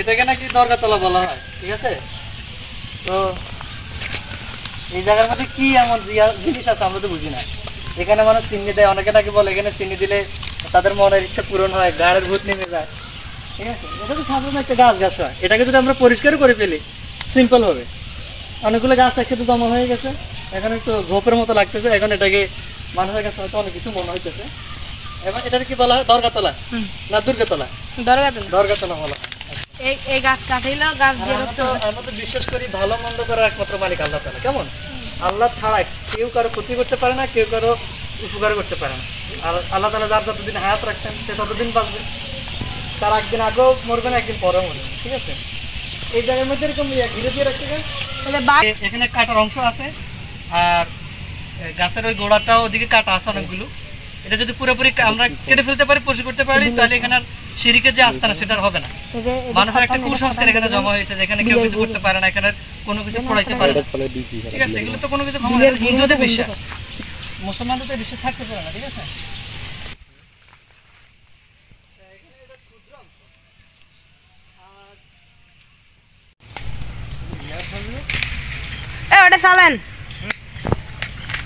এটাকে নাকি দরগাতলা বলা হয়, ঠিক আছে? তো এই জায়গার মধ্যে কি এমন জিনিস আছে আমরা তো বুঝি না। এখানে মানুষ চিনি দেয়, অনেকে নাকি বলে এখানে চিনি দিলে তাদের মনের ইচ্ছা পূরণ হয়, গাড়ের ভূত নেমে যায়, ঠিক আছে? এটা তো সাধারণ একটা গাছ হয়, এটাকে যদি আমরা পরিষ্কার করে ফেলি সিম্পল হবে। অনেকগুলো গাছ একসাথে জমা হয়ে গেছে, এখন একটু ঝোপের মতো লাগতেছে, এখন এটাকে মানুষের কাছে হয়তো অনেক কিছু মনে হইতেছে। এবার এটাকে কি বলা হয়, দরগাতলা না দুর্গাতলা? দরগাতলা বলা হয়। এই গাছ কাটাইলো গাছ আমরা তো বিশ্বাস করি ভালো মন্দ করার একমাত্র মালিক আল্লাহ তাআলা। কেমন? আল্লাহ ছাড়া কেউ কারো ক্ষতি করতে পারে না, কেউ কারো উপকার করতে পারে না। আর আল্লাহ তাআলা যার যতদিন হায়াত রাখছেন সে ততদিন বাঁচবে, তার একদিন আগেও মরবে না, একদিন পরেও মরবে, ঠিক আছে? এই জায়গার মধ্যে এরকম ঘিরে দিয়ে রাখছে। এখানে কাটার অংশ আছে, আর গাছের ওই গোড়াটাও ওদিকে কাটা আছে অনেকগুলো। এটা যদি পুরোপুরি আমরা কেটে ফেলতে পারি, পরিষ্কার করতে পারি, তাহলে এখানে শিরকের যে আস্তানা সেটা হবে না। মানুষের একটা কুসংস্কার এখানে জমা হয়েছে, যেখানে কেউ কিছু করতে পারে না, এখানে কোনো কিছু পড়াইতে পারে না, ঠিক আছে? এগুলো তো কোনো কিছু হিন্দুদের বিশ্বাস, মুসলমানদের তো বিশ্বাস থাকতে পারে না, ঠিক আছে? ওটা চালেন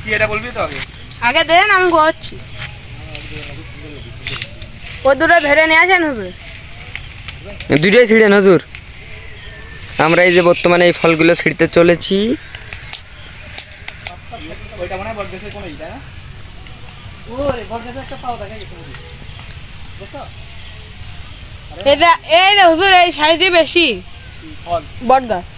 কি এটা বলবি তো আগে দেন, আমি গোচ্ছি। ও দুটো ধরে নিয়ে আসেন হবে, দুটোই ছিঁড়েন হুজুর। আমরা এই যে বর্তমানে এই ফলগুলো ছিঁড়তে চলেছি। ওইটা মনে হয় বটগাছের কোনো ইটা না? ওই বটগাছে একটা পাও দেখা গেছে, বুঝছো? এটা এই হুজুর এই সাইজে বেশি ফল বট গাছ।